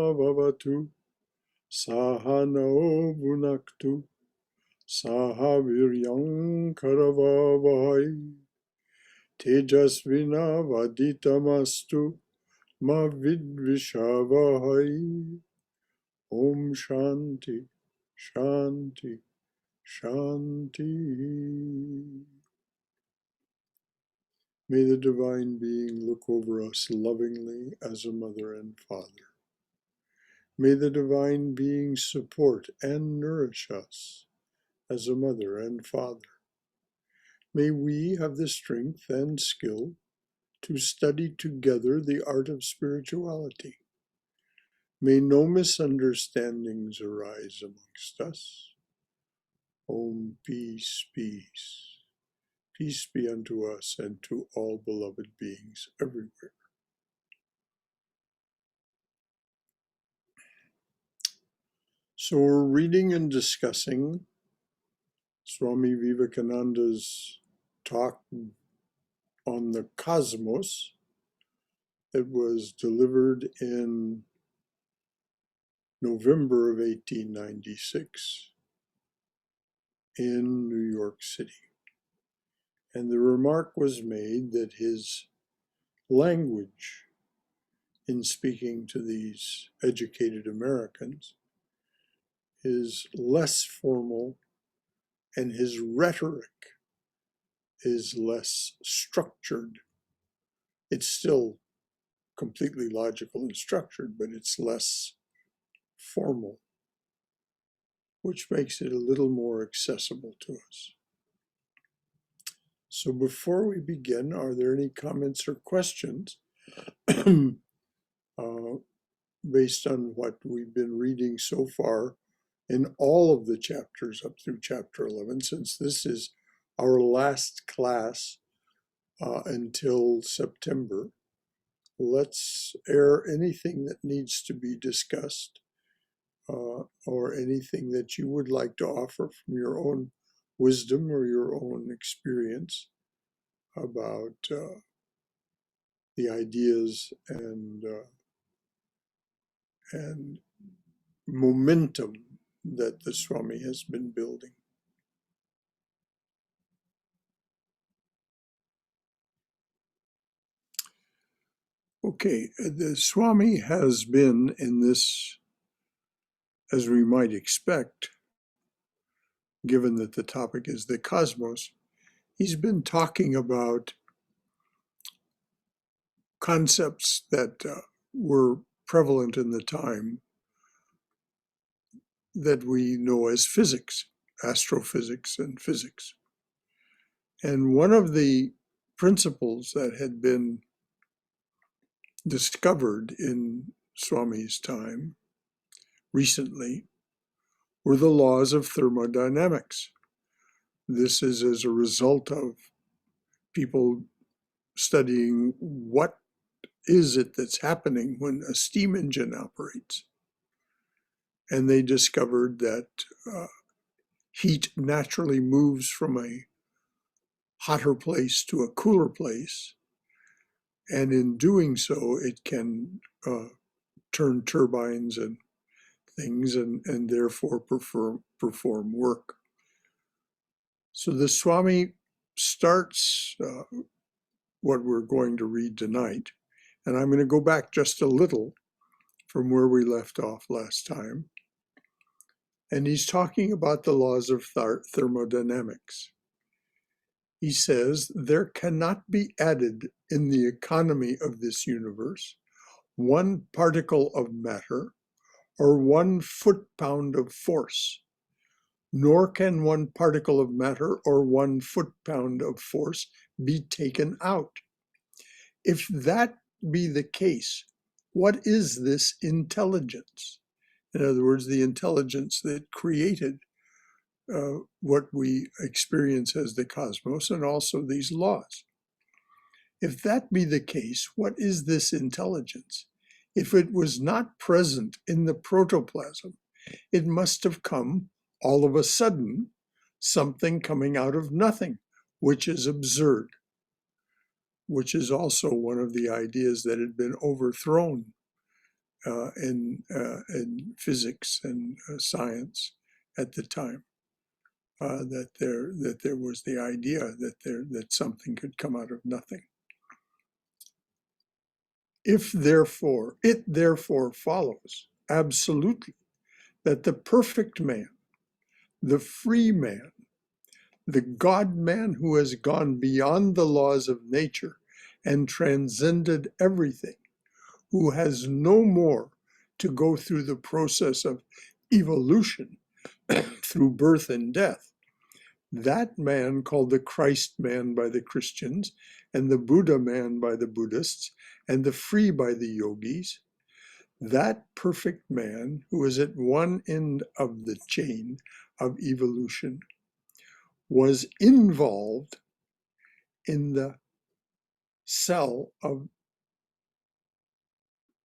Bhavatu Sahano Bhunaktu Saha Viryam Karavavai Tejasvina Vaditamastu Ma Vidvishavahai. Om Shanti Shanti Shanti. May the Divine Being look over us lovingly as a mother and father. May the Divine Being support and nourish us as a mother and father. May we have the strength and skill to study together the art of spirituality. May no misunderstandings arise amongst us. Om, peace, peace. Peace be unto us and to all beloved beings everywhere. So we're reading and discussing Swami Vivekananda's talk on the cosmos that was delivered in November of 1896 in New York City. And the remark was made that his language in speaking to these educated Americans is less formal and his rhetoric is less structured. It's still completely logical and structured, but it's less formal, which makes it a little more accessible to us. So before we begin, are there any comments or questions based on what we've been reading so far in all of the chapters up through chapter 11, since this is our last class until September? Let's air anything that needs to be discussed or anything that you would like to offer from your own wisdom or your own experience about the ideas and momentum that the Swami has been building. Okay, the Swami has been in this, as we might expect, given that the topic is the cosmos, he's been talking about concepts that were prevalent in the time that we know as physics, astrophysics and physics. And one of the principles that had been discovered in Swami's time recently were the laws of thermodynamics. This is as a result of people studying what is it that's happening when a steam engine operates. And they discovered that heat naturally moves from a hotter place to a cooler place. And in doing so, it can turn turbines and things and therefore perform work. So the Swami starts what we're going to read tonight. And I'm going to go back just a little from where we left off last time. And he's talking about the laws of thermodynamics. He says, there cannot be added in the economy of this universe one particle of matter or 1 foot-pound of force, nor can 1 particle of matter or 1 foot-pound of force be taken out. If that be the case, what is this intelligence? In other words, the intelligence that created what we experience as the cosmos and also these laws. If that be the case, what is this intelligence? If it was not present in the protoplasm, it must have come all of a sudden, something coming out of nothing, which is absurd, which is also one of the ideas that had been overthrown in physics and science at the time. That there was the idea that something could come out of nothing. It therefore follows absolutely that the perfect man, the free man, the God man who has gone beyond the laws of nature and transcended everything, who has no more to go through the process of evolution through birth and death. That man, called the Christ man by the Christians, and the Buddha man by the Buddhists, and the free by the yogis, that perfect man who is at one end of the chain of evolution was involved in the cell of,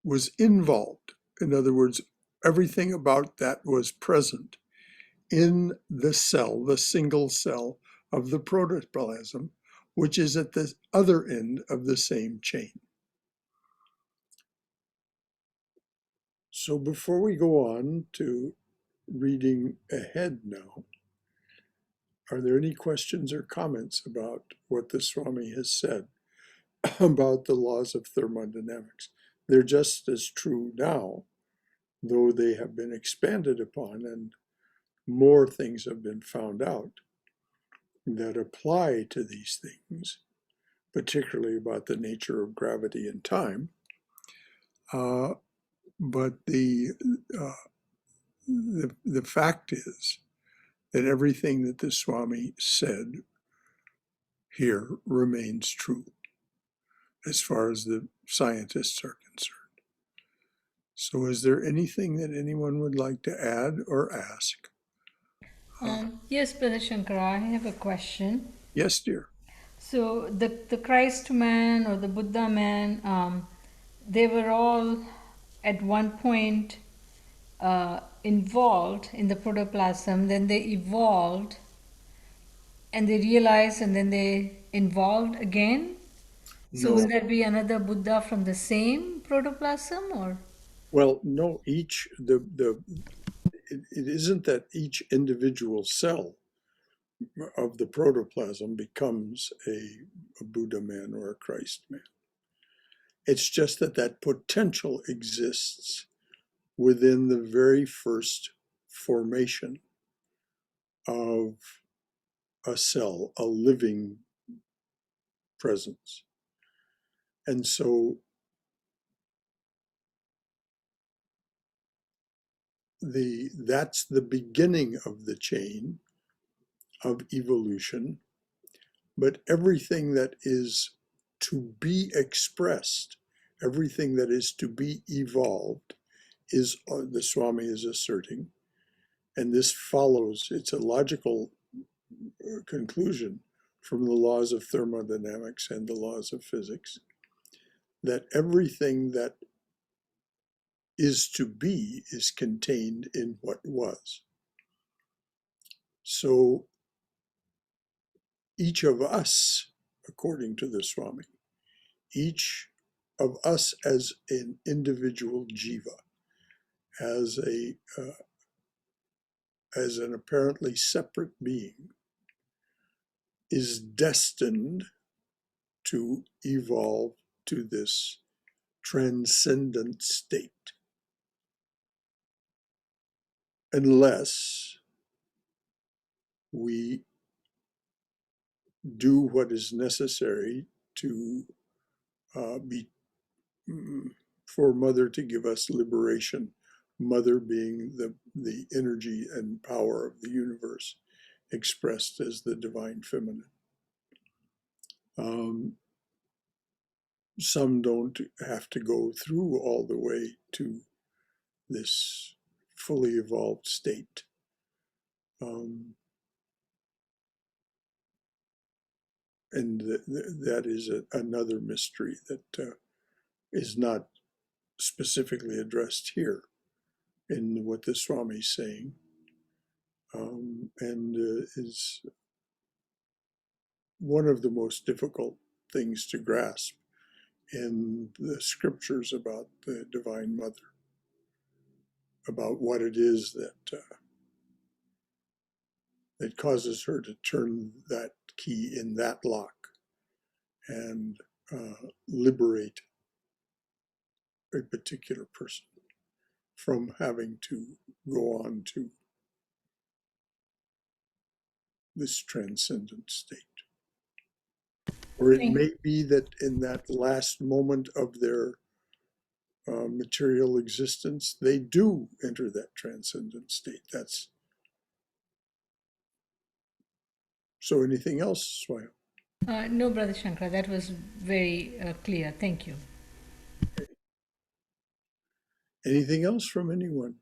was involved. In other words, everything about that was present in the cell, the single cell of the protoplasm, which is at the other end of the same chain. So before we go on to reading ahead now, are there any questions or comments about what the Swami has said about the laws of thermodynamics? They're just as true now, though they have been expanded upon and more things have been found out that apply to these things, particularly about the nature of gravity and time. But the fact is that everything that the Swami said here remains true as far as the scientists are concerned. So is there anything that anyone would like to add or ask? Yes, Brother Shankara, I have a question. Yes, dear. So the Christ man or the Buddha man, they were all at one point involved in the protoplasm. Then they evolved, and they realized, and then they involved again. So will No. there be another Buddha from the same protoplasm, or? Well, no, it isn't that each individual cell of the protoplasm becomes a Buddha man or a Christ man. It's just that that potential exists within the very first formation of a cell, a living presence. And so that's the beginning of the chain of evolution, but everything that is to be expressed, everything that is to be evolved, is the Swami is asserting, and this follows, it's a logical conclusion from the laws of thermodynamics and the laws of physics, that everything that is to be is contained in what was. So each of us, according to the Swami, each of us as an individual jiva, as as an apparently separate being, is destined to evolve to this transcendent state, unless we do what is necessary to be for Mother to give us liberation. Mother being the energy and power of the universe, expressed as the divine feminine. Some don't have to go through all the way to this fully evolved state. And that is another mystery that is not specifically addressed here in what the Swami is saying, and is one of the most difficult things to grasp in the scriptures about the Divine Mother. about what it is that causes her to turn that key in that lock and liberate a particular person from having to go on to this transcendent state. Or it Thank, may be that in that last moment of their material existence, they do enter that transcendent state. That's so. Anything else, Swayam? no, Brother Shankara, that was very clear. Thank you. Anything else from anyone?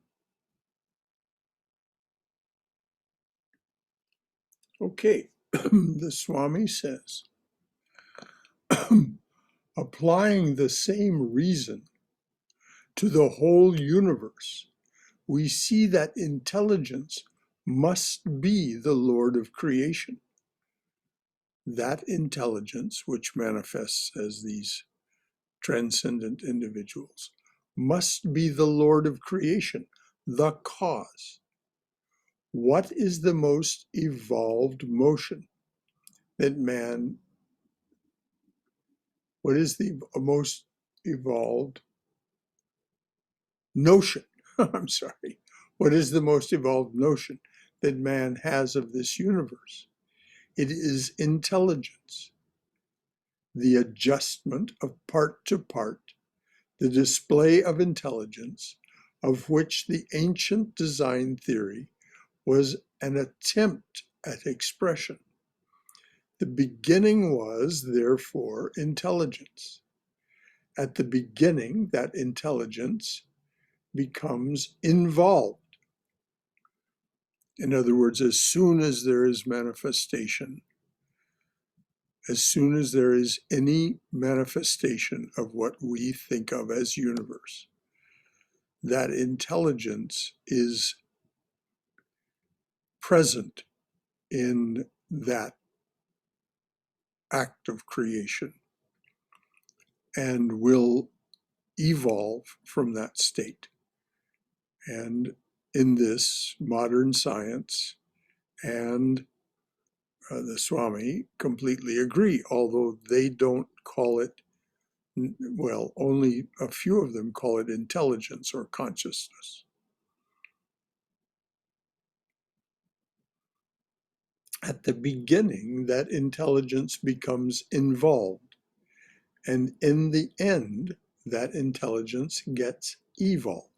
Okay. The Swami says, applying the same reason to the whole universe, we see that intelligence must be the Lord of creation. That intelligence, which manifests as these transcendent individuals, must be the Lord of creation, the cause. What is the most evolved motion that man, what is the most evolved notion? I'm sorry. What is the most evolved notion that man has of this universe? It is intelligence, the adjustment of part to part, the display of intelligence, of which the ancient design theory was an attempt at expression. The beginning was, therefore, intelligence. At the beginning, that intelligence becomes involved. In other words, as soon as there is manifestation, as soon as there is any manifestation of what we think of as universe, that intelligence is present in that act of creation and will evolve from that state. And in this, modern science and the Swami completely agree, although they don't call it, well, only a few of them call it intelligence or consciousness. At the beginning, that intelligence becomes involved, and in the end, that intelligence gets evolved.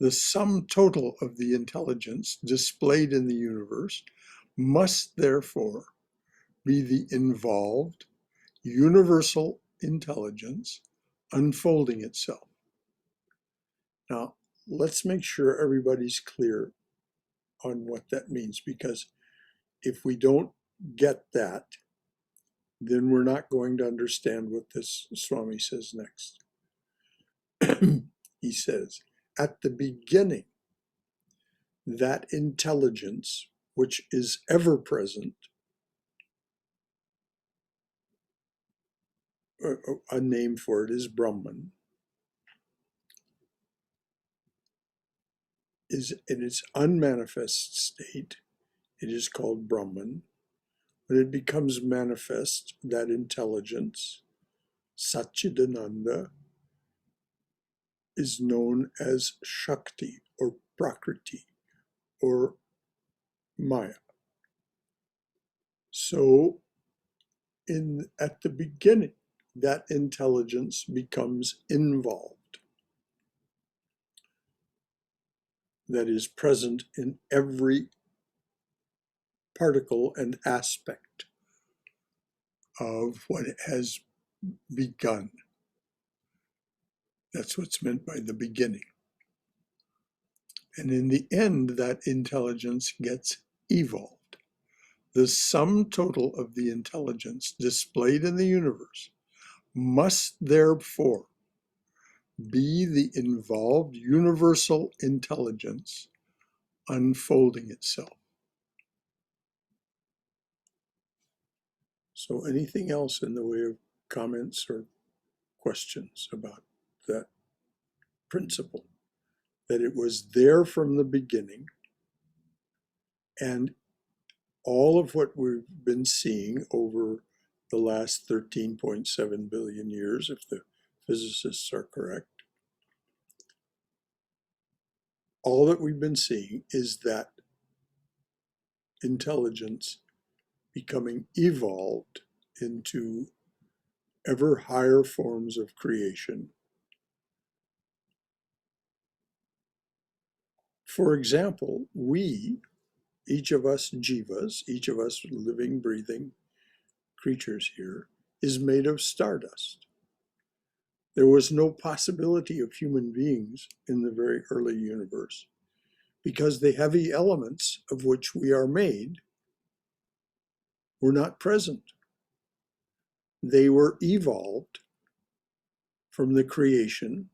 The sum total of the intelligence displayed in the universe must therefore be the involved universal intelligence unfolding itself. Now, let's make sure everybody's clear on what that means, because if we don't get that, then we're not going to understand what this Swami says next. He says, at the beginning, that intelligence, which is ever present, a name for it is Brahman, is in its unmanifest state, it is called Brahman. When it becomes manifest, that intelligence, Satchidananda, is known as Shakti or Prakriti or Maya. So at the beginning, that intelligence becomes involved. That is present in every particle and aspect of what it has begun. That's what's meant by the beginning. And in the end, that intelligence gets evolved. The sum total of the intelligence displayed in the universe must therefore be the involved universal intelligence unfolding itself. So anything else in the way of comments or questions about that principle? that it was there from the beginning, and all of what we've been seeing over the last 13.7 billion years, if the physicists are correct, all that we've been seeing is that intelligence becoming evolved into ever higher forms of creation. For example, we, each of us jivas, each of us living, breathing creatures here, is made of stardust. There was no possibility of human beings in the very early universe because the heavy elements of which we are made were not present. They were evolved from the creation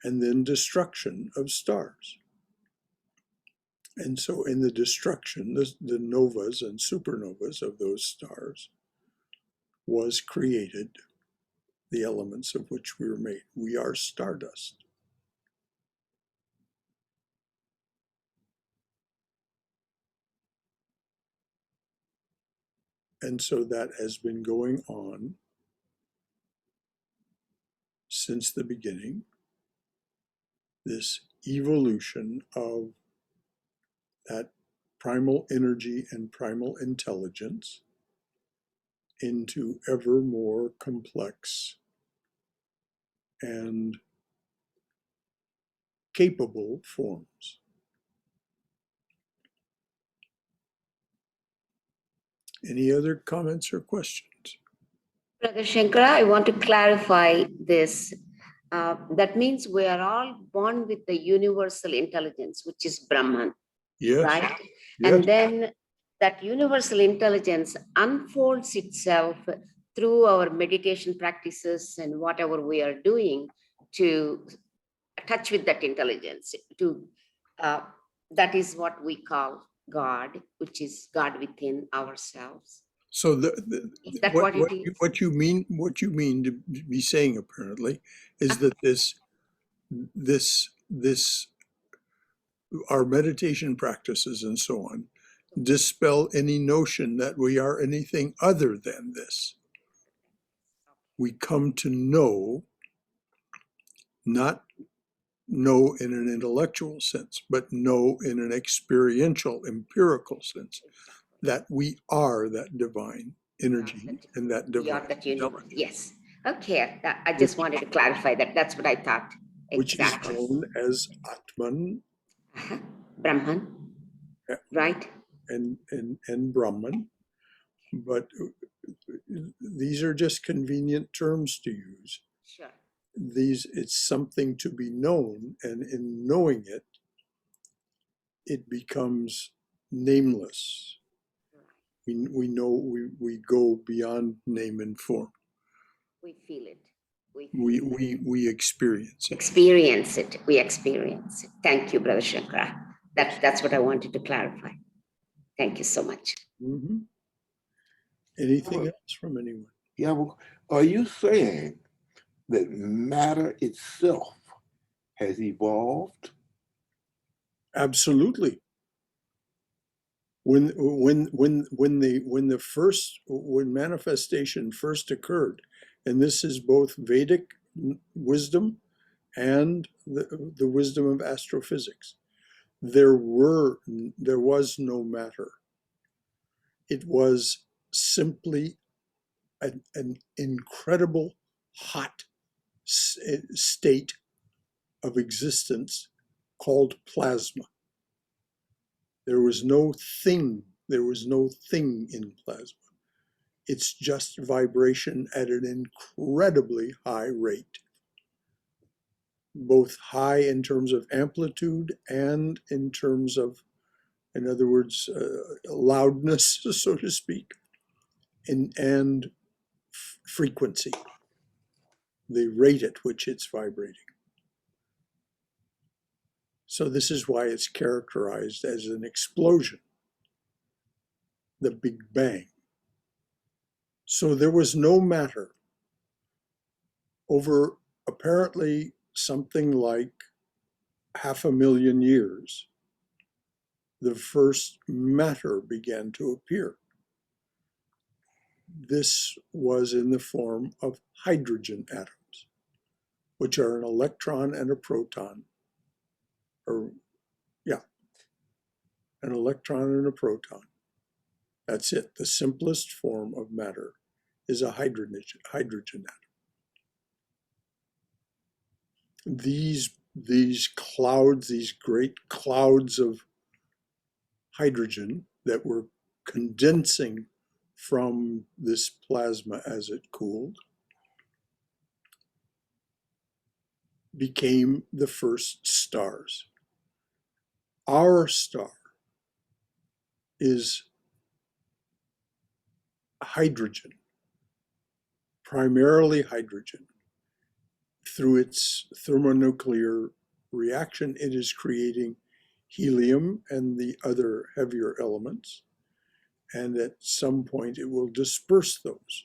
and then destruction of stars. And so in the destruction, the novas and supernovas of those stars was created the elements of which we were made. We are stardust. And so that has been going on since the beginning, this evolution of that primal energy and primal intelligence into ever more complex and capable forms. Any other comments or questions? Brother Shankara, I want to clarify this. That means we are all born with the universal intelligence, which is Brahman, Yes. right? Yes. And then that universal intelligence unfolds itself through our meditation practices and whatever we are doing to touch with that intelligence. That is what we call God, which is God within ourselves. So Is that what it is? what you mean to be saying apparently is that this our meditation practices and so on dispel any notion that we are anything other than this. We come to know, not know in an intellectual sense, but know in an experiential, empirical sense, that we are that divine energy and that divine intelligence. Yes. Okay. I just wanted to clarify that. That's what I thought. Which Exactly. is known as Atman. Brahman. Right. And Brahman. But these are just convenient terms to use. Sure. It's something to be known, and in knowing it, it becomes nameless. We know, we go beyond name and form. We feel it. We experience it. Experience it. We experience it. Thank you, Brother Shankara. That's what I wanted to clarify. Thank you so much. Mm-hmm. Anything else from anyone? Yeah, well, are you saying that matter itself has evolved? Absolutely. When manifestation first occurred, and this is both Vedic wisdom and the wisdom of astrophysics, there was no matter. It was simply an incredible hot state of existence called plasma. There was no thing in plasma. It's just vibration at an incredibly high rate, both high in terms of amplitude and in terms of, in other words, loudness, so to speak, and frequency, the rate at which it's vibrating. So this is why it's characterized as an explosion, the Big Bang. So there was no matter over apparently something like 500,000 years, the first matter began to appear. This was in the form of hydrogen atoms, which are an electron and a proton, an electron and a proton. That's it. The simplest form of matter is a hydrogen atom. These clouds, these great clouds of hydrogen that were condensing from this plasma as it cooled, became the first stars. Our star is hydrogen, primarily hydrogen. Through its thermonuclear reaction, it is creating helium and the other heavier elements, and at some point it will disperse those.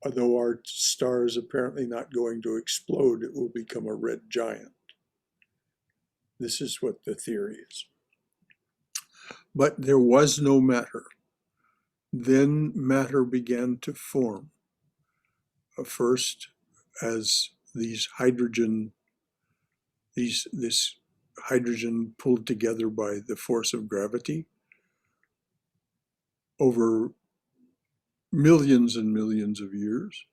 Although our star is apparently not going to explode, it will become a red giant. This is what the theory is. But there was no matter. Then matter began to form. First, as this hydrogen pulled together by the force of gravity, over millions and millions of years,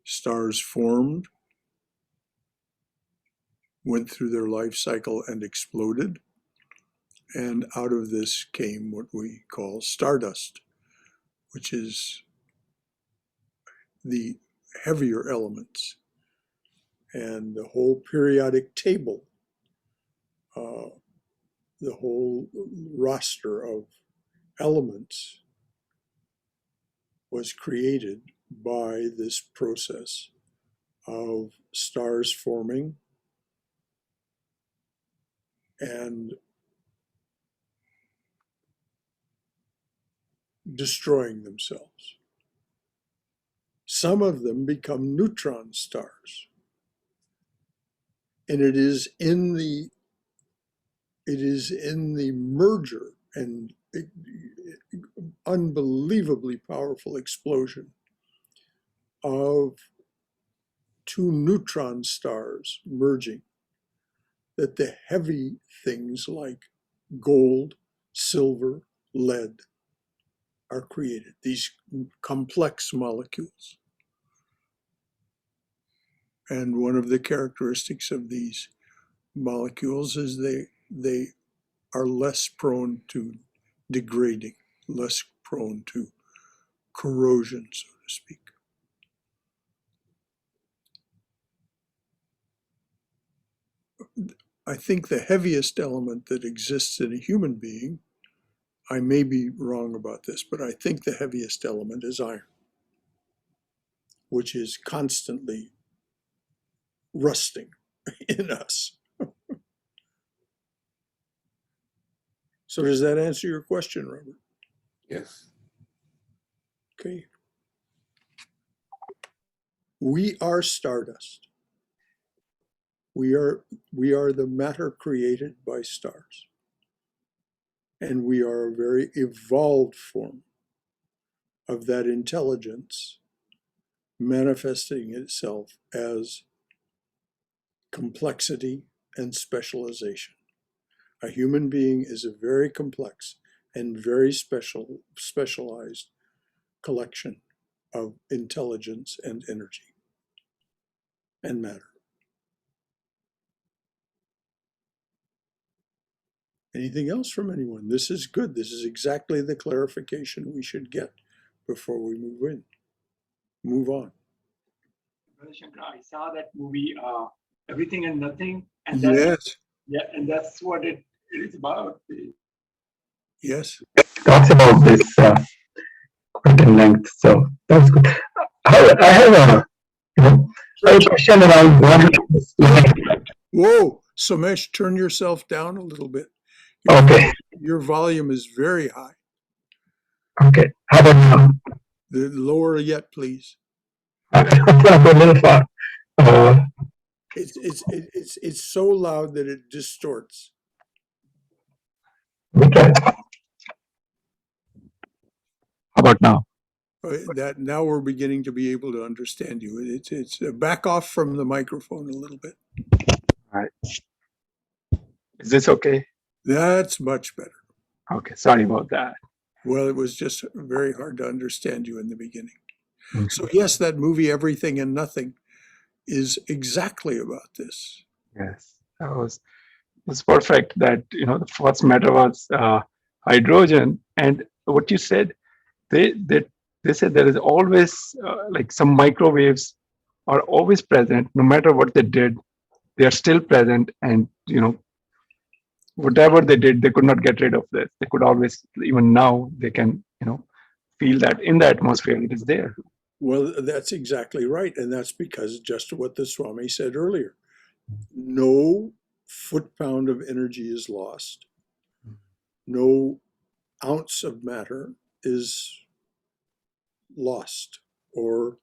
stars formed, went through their life cycle and exploded. And out of this came what we call stardust, which is the heavier elements. And the whole periodic table, the whole roster of elements was created by this process of stars forming and destroying themselves. Some of them become neutron stars. And it is in the merger and unbelievably powerful explosion of two neutron stars merging that the heavy things like gold, silver, lead are created, these complex molecules. And one of the characteristics of these molecules is they are less prone to degrading, less prone to corrosion, so to speak. I think the heaviest element that exists in a human being, I may be wrong about this, but I think the heaviest element is iron, which is constantly rusting in us. So does that answer your question, Robert? Yes. Okay. We are stardust. We are the matter created by stars. And we are a very evolved form of that intelligence manifesting itself as complexity and specialization. A human being is a very complex and very specialized collection of intelligence and energy and matter. Anything else from anyone? This is good. This is exactly the clarification we should get before we move on. Brother Shankara, I saw that movie, Everything and Nothing, and Yes. Yeah, and that's what it is about. Yes. Talks about this quantum length. So that's good. I have a question around what. Whoa, Somesh, turn yourself down a little bit. Okay. Your volume is very high. Okay. How about now? The lower yet, please. I'm going to go a little far. Uh, It's so loud that it distorts. okay. How about now? That now we're beginning to be able to understand you. It's back off from the microphone a little bit. All right. Is this okay? That's much better. Okay. Sorry about that. Well, it was just very hard to understand you in the beginning. Mhm. So yes, that movie Everything and Nothing is exactly about this. Yes, that was perfect. That the first matter was hydrogen, and what you said, they said there is always like some microwaves are always present, no matter what they did, they are still present, and whatever they did, they could not get rid of this. They could always, even now, they can feel that in the atmosphere it is there. Well, that's exactly right. And that's because just what the Swami said earlier. No foot-pound of energy is lost. No ounce of matter is lost or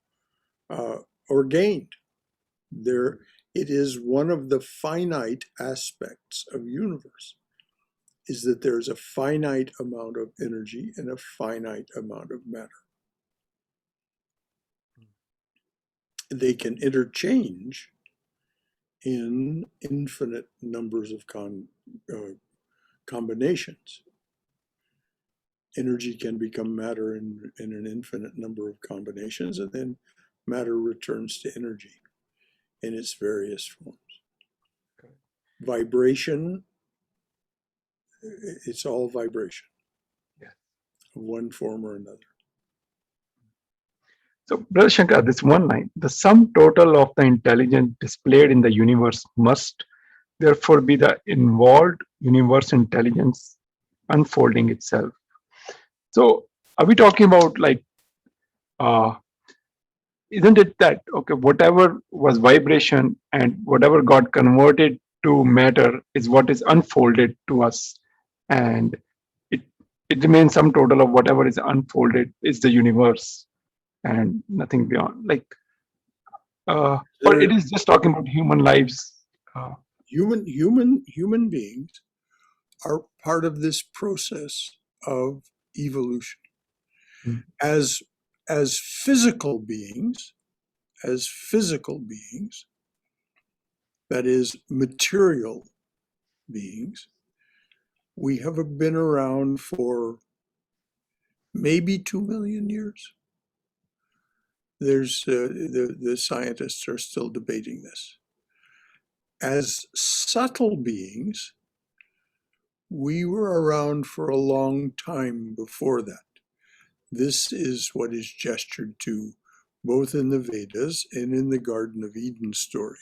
gained. There, it is one of the finite aspects of universe, is that there's a finite amount of energy and a finite amount of matter. They can interchange in infinite numbers of combinations. Energy can become matter in an infinite number of combinations, and then matter returns to energy in its various forms. Vibration, it's all vibration, Yeah. one form or another. So, Brother Shankar, this one line, the sum total of the intelligence displayed in the universe must therefore be the involved universe intelligence unfolding itself. So, are we talking about like, isn't it that, okay, whatever was vibration and whatever got converted to matter is what is unfolded to us, and it, it remains sum total of whatever is unfolded is the universe and nothing beyond. Like, or it is just talking about human lives. Human beings are part of this process of evolution. Mm. As physical beings, that is material beings, we have been around for maybe 2 million years. There's the scientists are still debating this. As subtle beings, we were around for a long time before that. This is what is gestured to both in the Vedas and in the Garden of Eden story.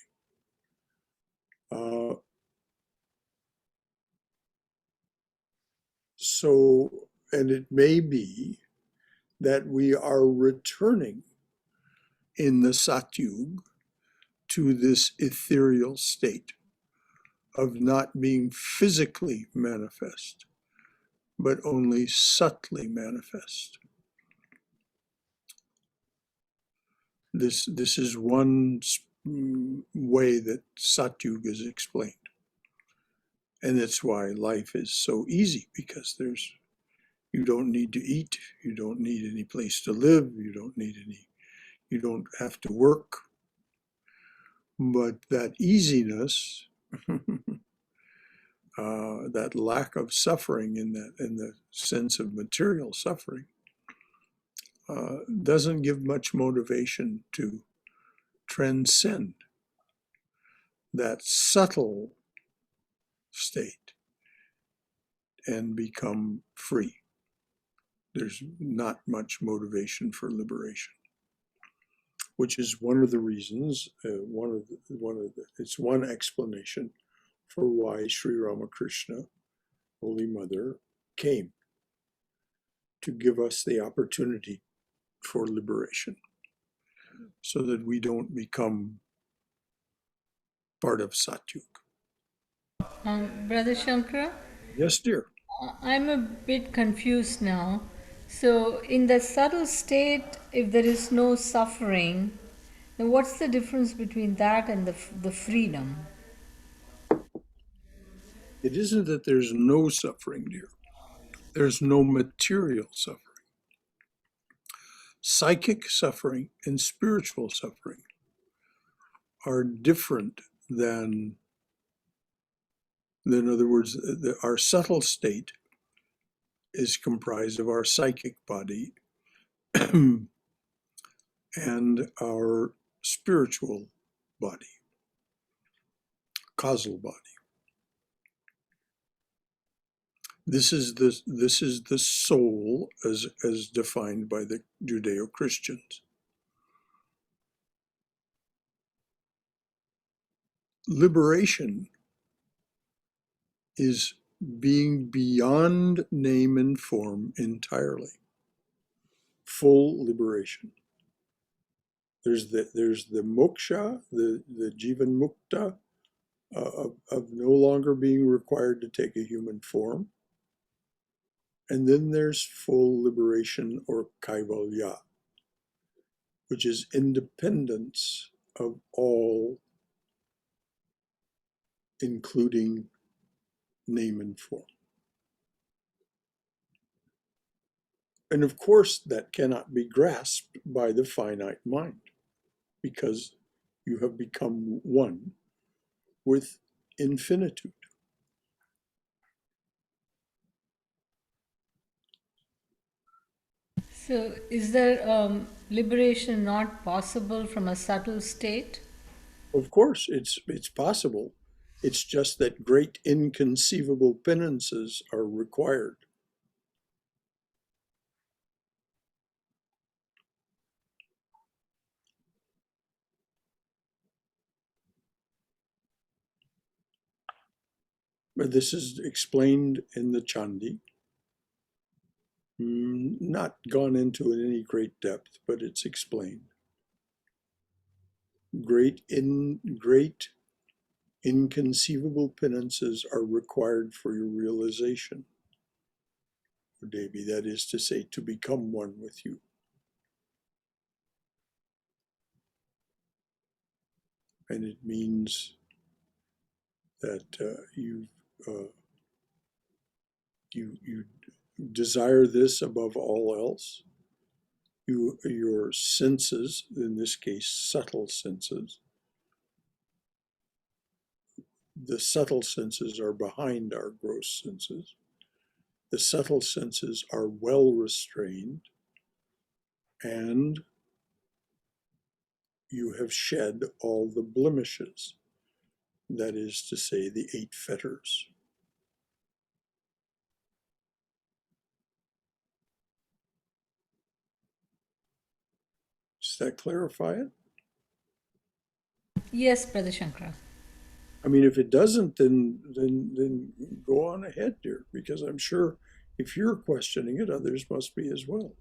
And it may be that we are returning in the Satyug to this ethereal state of not being physically manifest, but only subtly manifest. This is one way that Satyug is explained. And that's why life is so easy, because you don't need to eat, you don't need any place to live, you don't have to work. But that easiness, that lack of suffering in the sense of material suffering, doesn't give much motivation to transcend that subtle state and become free. There's not much motivation for liberation, which is one of the reasons, it's one explanation for why Sri Ramakrishna, Holy Mother, came to give us the opportunity for liberation, so that we don't become part of Satyug. Brother Shankara, Yes, dear. I'm a bit confused now. So, in the subtle state, if there is no suffering, Now, what's the difference between that and the freedom? It isn't that there's no suffering, dear. There's no material suffering. Psychic suffering and spiritual suffering are different than in other words, our subtle state is comprised of our psychic body and our spiritual body, causal body. This is the soul as defined by the Judeo-Christians. Liberation is being beyond name and form entirely. Full liberation. There's the moksha, the jivan mukta, of no longer being required to take a human form. And then there's full liberation, or kaivalya, which is independence of all, including name and form. And of course, that cannot be grasped by the finite mind, because you have become one with infinitude. So, is there liberation not possible from a subtle state? Of course, it's possible. It's just that great inconceivable penances are required. But this is explained in the Chandi. Not gone into in any great depth, but it's explained. Great inconceivable penances are required for your realization, Devi, that is to say, to become one with you. And it means that you desire this above all else. Your senses, in this case, subtle senses, the subtle senses are behind our gross senses. The subtle senses are well restrained, and you have shed all the blemishes, that is to say, the 8 fetters. Does that clarify it? Yes, Brother Shankara. I mean, if it doesn't, then go on ahead, dear, because I'm sure if you're questioning it, others must be as well.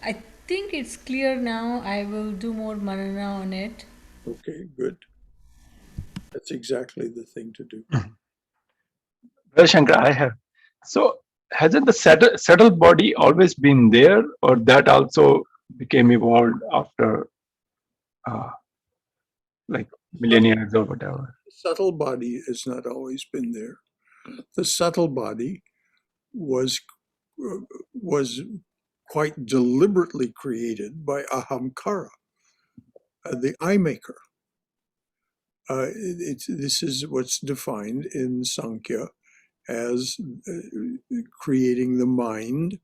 I think it's clear now. I will do more manana on it. Okay, good. That's exactly the thing to do. Well, Shankar, I have. So, hasn't the settled body always been there, or that also became evolved after, like millennia or whatever? The subtle body has not always been there. The subtle body was quite deliberately created by Ahamkara, the eye maker. This is what's defined in Sankhya as creating the mind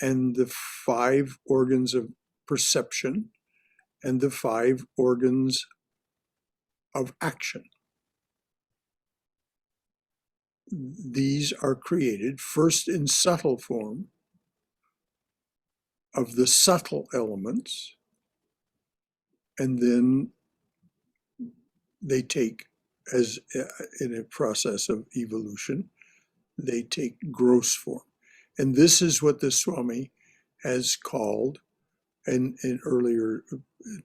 and the 5 organs of perception and the 5 organs of action. These are created first in subtle form of the subtle elements, and then they take, as in a process of evolution, they take gross form. And this is what the Swami has called, in earlier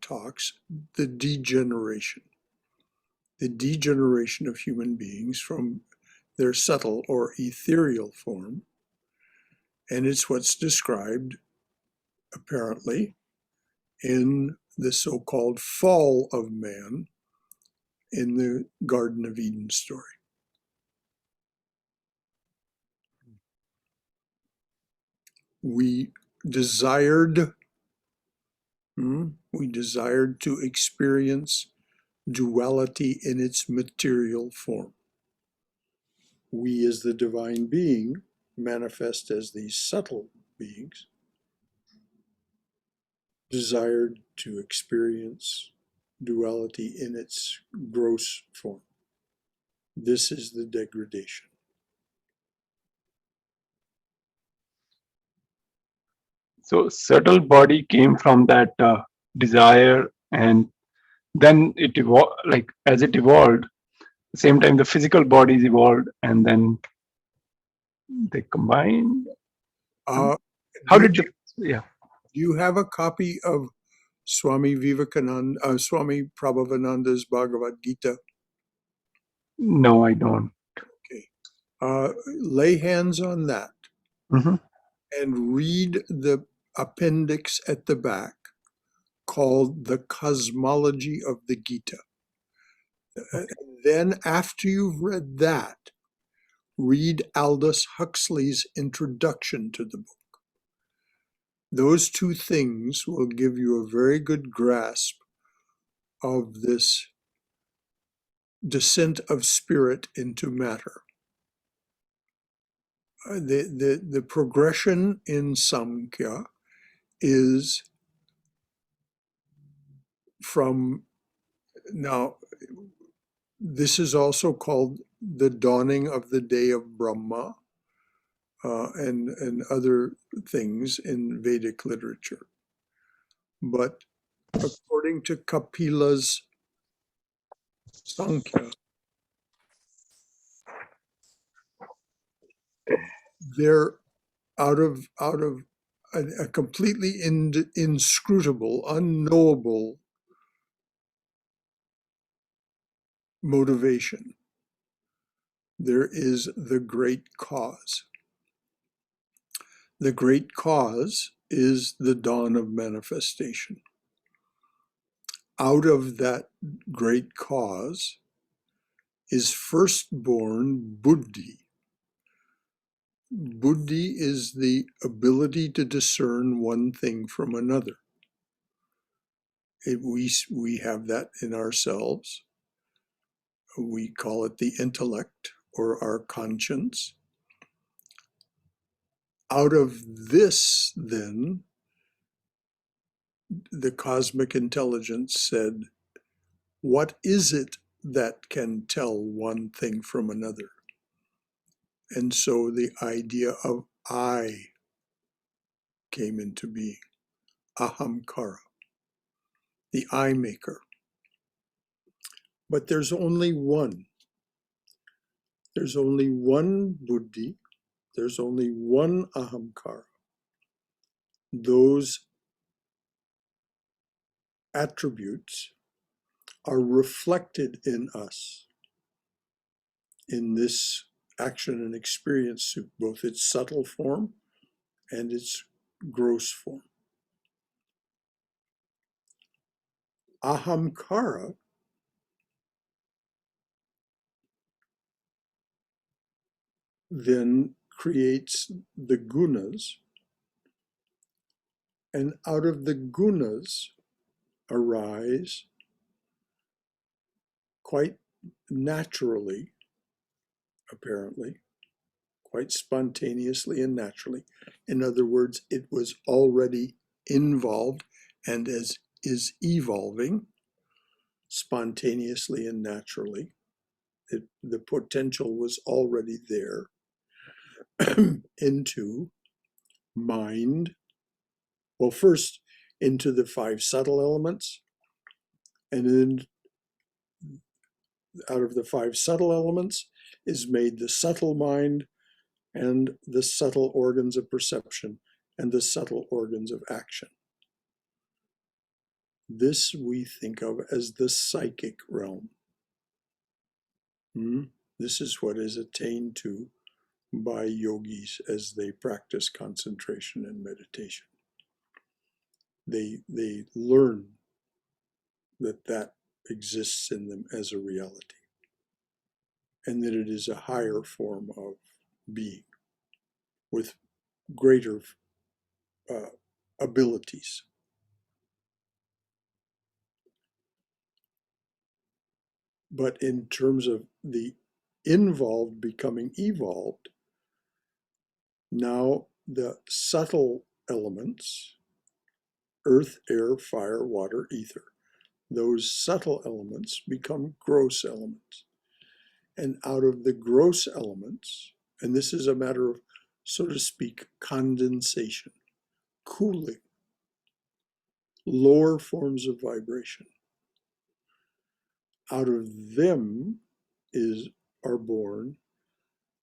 talks, the degeneration of human beings from their subtle or ethereal form. And it's what's described, apparently, in the so-called fall of man in the Garden of Eden story. We desired to experience duality in its material form. We, as the divine being, manifest as these subtle beings, desired to experience duality in its gross form. This is the degradation. So subtle body came from that desire, and then it evolved. Like as it evolved, same time the physical bodies evolved, and then they combined. Uh, How do, did the yeah? do you have a copy of Swami Vivekananda, Swami Prabhavananda's Bhagavad Gita? No, I don't. Okay. Lay hands on that Hmm. and read the appendix at the back called The Cosmology of the Gita. Then, after you've read that, read Aldous Huxley's introduction to the book. Those two things will give you a very good grasp of this descent of spirit into matter. The progression in Samkhya is from, now, this is also called the dawning of the day of Brahma, and other things in Vedic literature. But according to Kapila's Sankhya, they're out of a completely inscrutable, unknowable motivation. There is the great cause. The great cause is the dawn of manifestation. Out of that great cause is first born buddhi. Buddhi is the ability to discern one thing from another. We have that in ourselves. We call it the intellect or our conscience. Out of this, then, the cosmic intelligence said, what is it that can tell one thing from another? And so the idea of I came into being, ahamkara, the I maker. But there's only one. There's only one buddhi. There's only one ahamkara. Those attributes are reflected in us in this action and experience suit, both its subtle form and its gross form. Ahamkara then creates the gunas, and out of the gunas arise quite naturally, apparently, quite spontaneously and naturally. In other words, it was already involved and is evolving spontaneously and naturally. The potential was already there into mind. Well, first into the 5 subtle elements, and then out of the 5 subtle elements is made the subtle mind and the subtle organs of perception and the subtle organs of action. This we think of as the psychic realm. This is what is attained to by yogis as they practice concentration and meditation. They learn that exists in them as a reality, and that it is a higher form of being with greater abilities. But in terms of the involved becoming evolved, now the subtle elements, earth, air, fire, water, ether, those subtle elements become gross elements. And out of the gross elements, and this is a matter of, so to speak, condensation, cooling, lower forms of vibration. Out of them are born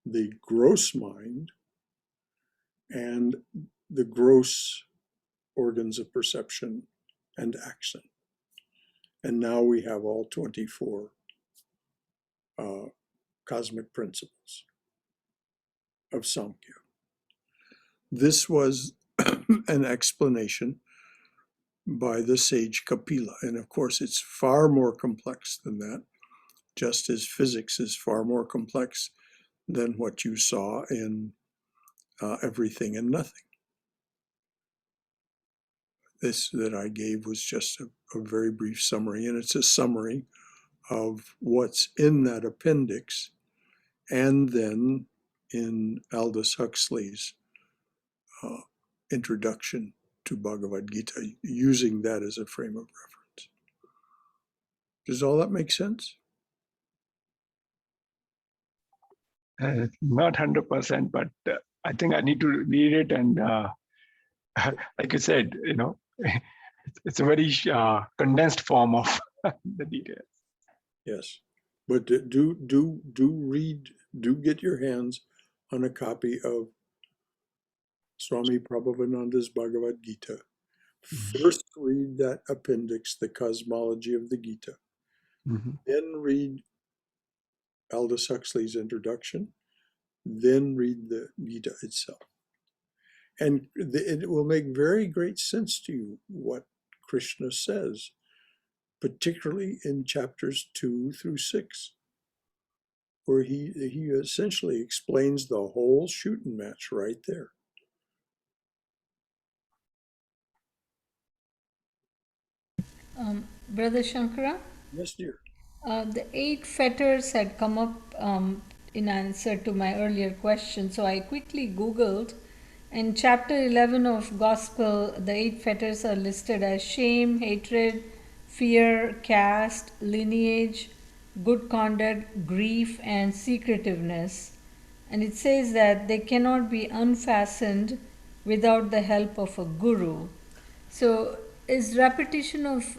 the gross mind and the gross organs of perception and action. And now we have all 24 cosmic principles of Samkhya. This was an explanation by the sage Kapila. And of course, it's far more complex than that, just as physics is far more complex than what you saw in Everything and Nothing. This that I gave was just a very brief summary, and it's a summary of what's in that appendix, and then in Aldous Huxley's introduction to Bhagavad Gita, using that as a frame of reference. Does all that make sense? Not 100%, but I think I need to read it. And like you said, it's a very condensed form of the details. Yes, but do read, do get your hands on a copy of Swami Prabhavananda's Bhagavad Gita. First read that appendix, The Cosmology of the Gita. Then read Aldous Huxley's introduction. Then read the Gita itself. And it will make very great sense to you what Krishna says, particularly in chapters 2 through 6, where he essentially explains the whole shooting match right there. Brother Shankara, Yes, dear. the 8 fetters had come up in answer to my earlier question, so I quickly Googled. In chapter 11 of Gospel, the 8 fetters are listed as shame, hatred, fear, caste, lineage, good conduct, grief, and secretiveness. And it says that they cannot be unfastened without the help of a guru. So, is repetition of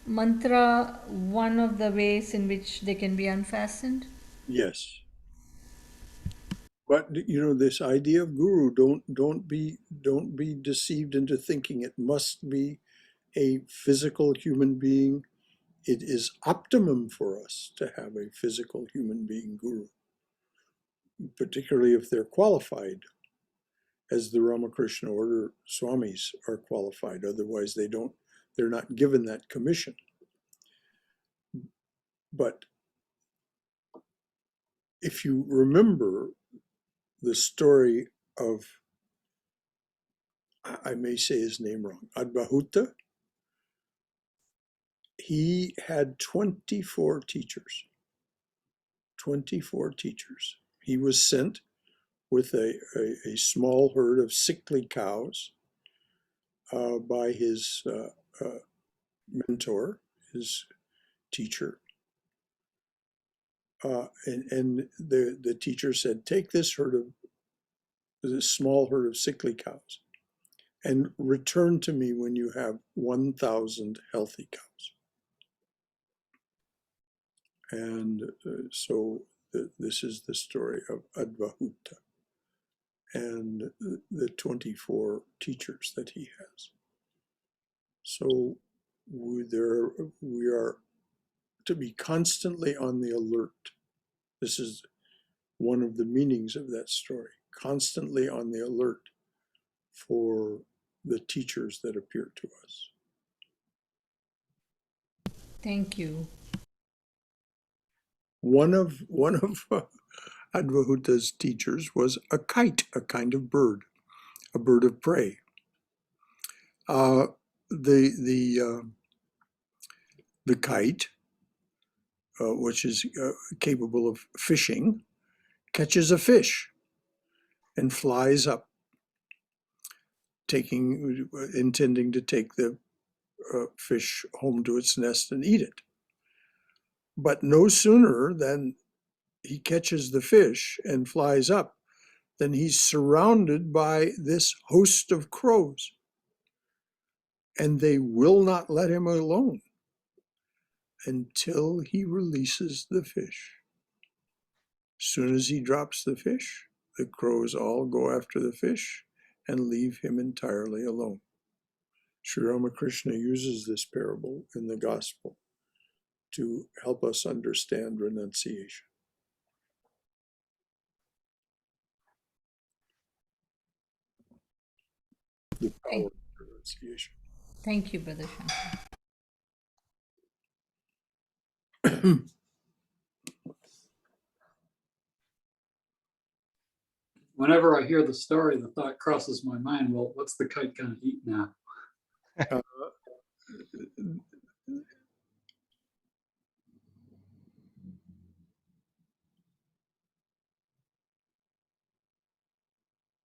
mantra one of the ways in which they can be unfastened? Yes. But this idea of guru, don't be deceived into thinking it must be a physical human being. It is optimum for us to have a physical human being guru, particularly if they're qualified, as the Ramakrishna order swamis are qualified. Otherwise, they're not given that commission. But if you remember the story of, I may say his name wrong, Advahuta, he had 24 teachers. 24 teachers. He was sent with a small herd of sickly cows by his mentor, his teacher. And the teacher said, take this small herd of sickly cows and return to me when you have 1,000 healthy cows. And so this is the story of Advahuta and the 24 teachers that he has. So we are to be constantly on the alert. This is one of the meanings of that story, constantly on the alert for the teachers that appear to us. Thank you. One of Advaita's teachers was a kite, a kind of bird, a bird of prey. Uh, the kite, which is capable of fishing, catches a fish and flies up, intending to take the fish home to its nest and eat it. But no sooner than he catches the fish and flies up than he's surrounded by this host of crows, and they will not let him alone until he releases the fish. As soon as he drops the fish, the crows all go after the fish and leave him entirely alone. Sri Ramakrishna uses this parable in the gospel to help us understand renunciation. The power of renunciation. Thank you, Brother Shankar. Whenever I hear the story, the thought crosses my mind, well, what's the kite going to eat now?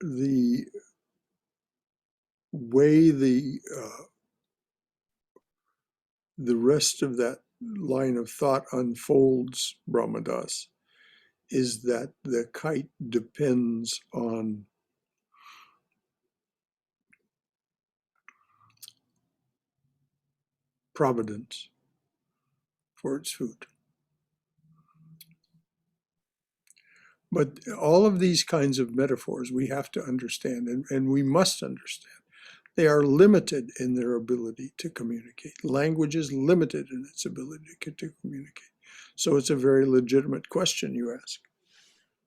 The way the rest of that line of thought unfolds, Brahmadas, is that the kite depends on providence for its food. But all of these kinds of metaphors we have to understand, and we must understand. They are limited in their ability to communicate. Language is limited in its ability to communicate. So it's a very legitimate question you ask.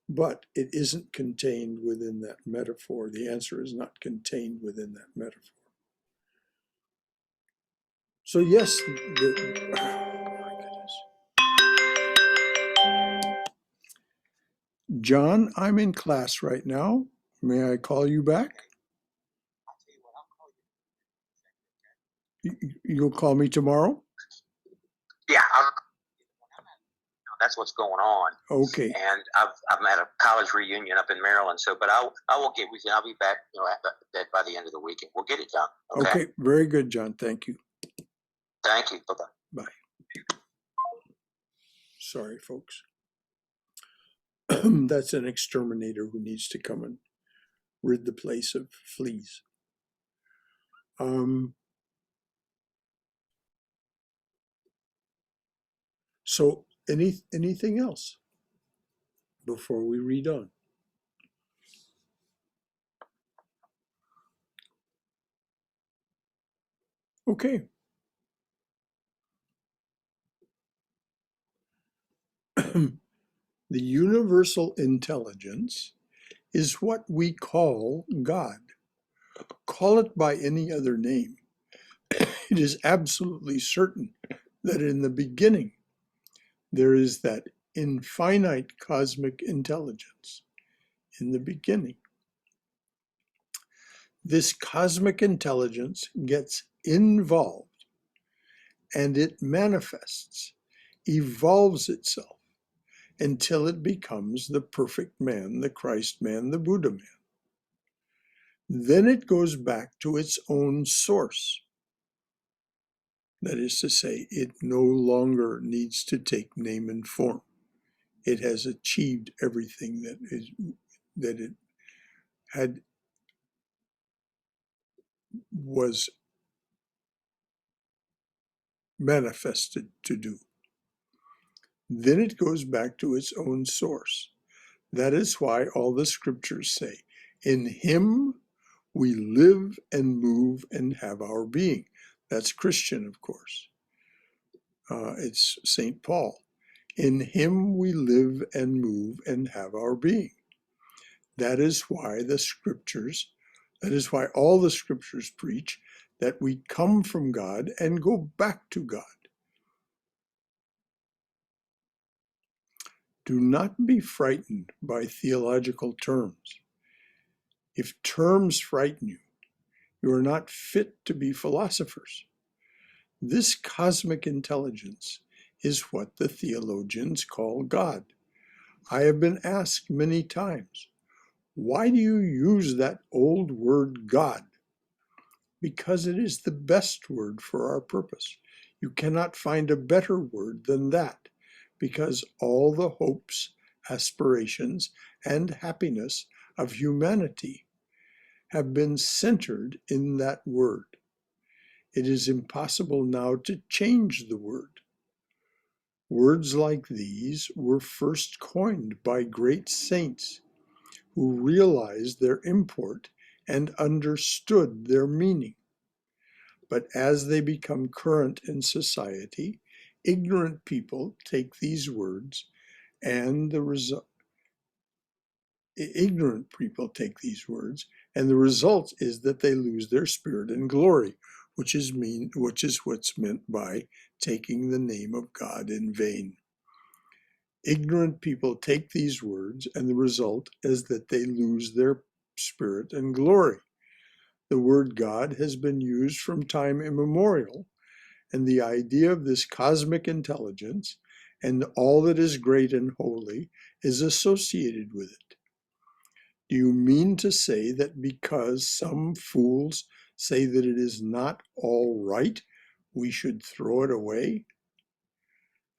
But it isn't contained within that metaphor. The answer is not contained within that metaphor. So yes, oh my goodness. John, I'm in class right now. May I call you back? You'll call me tomorrow? Yeah, that's what's going on. Okay. And I'm at a college reunion up in Maryland. So, but I will get with you. I'll be back, by the end of the weekend. We'll get it done. Okay. Very good, John. Thank you. Thank you. Bye-bye. Bye. Sorry, folks. That's an exterminator who needs to come and rid the place of fleas. So anything else before we read on? Okay. The universal intelligence is what we call God. Call it by any other name. It is absolutely certain that in the beginning there is that infinite cosmic intelligence. In the beginning, this cosmic intelligence gets involved and it manifests, evolves itself until it becomes the perfect man, the Christ man, the Buddha man. Then it goes back to its own source. That is to say, it no longer needs to take name and form. It has achieved everything that it was manifested to do. Then it goes back to its own source. That is why all the scriptures say, in him we live and move and have our being. That's Christian, of course. It's St. Paul. In him we live and move and have our being. That is why all the scriptures preach that we come from God and go back to God. Do not be frightened by theological terms. If terms frighten you, you are not fit to be philosophers. This cosmic intelligence is what the theologians call God. I have been asked many times, why do you use that old word God? Because it is the best word for our purpose. You cannot find a better word than that, because all the hopes, aspirations, and happiness of humanity have been centered in that word. It is impossible now to change the word. Words like these were first coined by great saints who realized their import and understood their meaning. But as they become current in society, ignorant people take these words and the result is that they lose their spirit and glory, which is what's meant by taking the name of God in vain. Ignorant people take these words, and the result is that they lose their spirit and glory. The word God has been used from time immemorial, and the idea of this cosmic intelligence and all that is great and holy is associated with it. Do you mean to say that because some fools say that it is not all right, we should throw it away?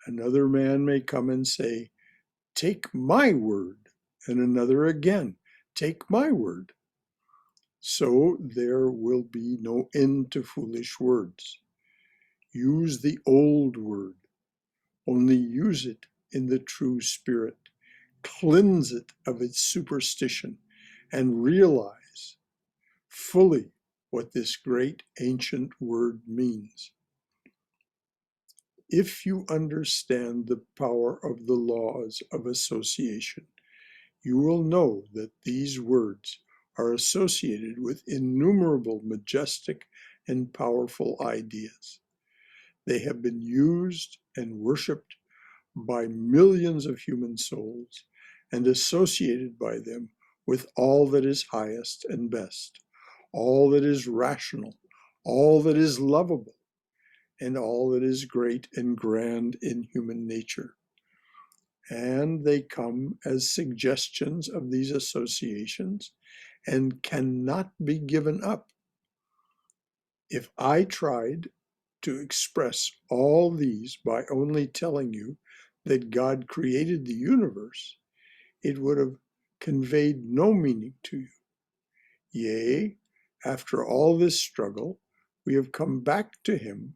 Another man may come and say, take my word, and another again, take my word. So there will be no end to foolish words. Use the old word. Only use it in the true spirit. Cleanse it of its superstition and realize fully what this great ancient word means. If you understand the power of the laws of association, you will know that these words are associated with innumerable majestic and powerful ideas. They have been used and worshipped by millions of human souls and associated by them with all that is highest and best, all that is rational, all that is lovable, and all that is great and grand in human nature. And they come as suggestions of these associations and cannot be given up. If I tried to express all these by only telling you that God created the universe, it would have conveyed no meaning to you. Yea, after all this struggle, we have come back to him,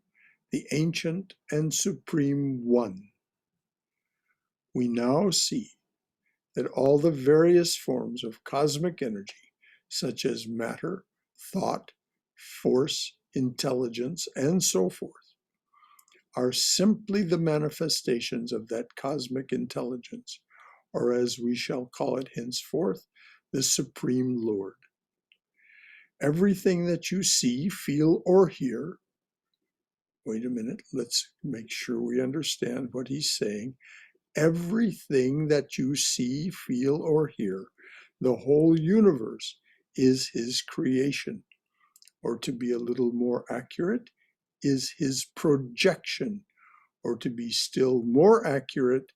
the ancient and supreme one. We now see that all the various forms of cosmic energy, such as matter, thought, force, intelligence, and so forth, are simply the manifestations of that cosmic intelligence, or as we shall call it henceforth, the Supreme Lord. Everything that you see, feel, or hear, wait a minute, let's make sure we understand what he's saying. Everything that you see, feel, or hear, the whole universe is his creation, or to be a little more accurate, is his projection, or to be still more accurate,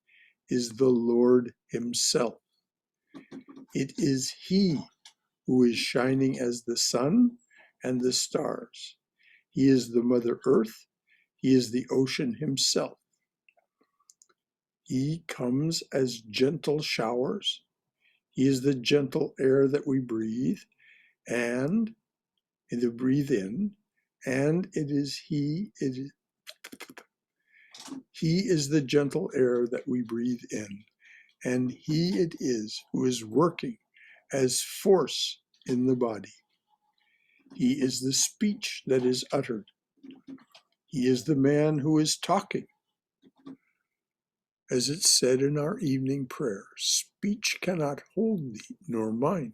is the Lord himself. It is he who is shining as the sun and the stars. He is the Mother Earth. He is the ocean himself. He comes as gentle showers. He is the gentle air that we breathe and breathe in, and he is the gentle air that we breathe in, and he it is who is working as force in the body. He is the speech that is uttered. He is the man who is talking. As it's said in our evening prayer, speech cannot hold thee nor mind.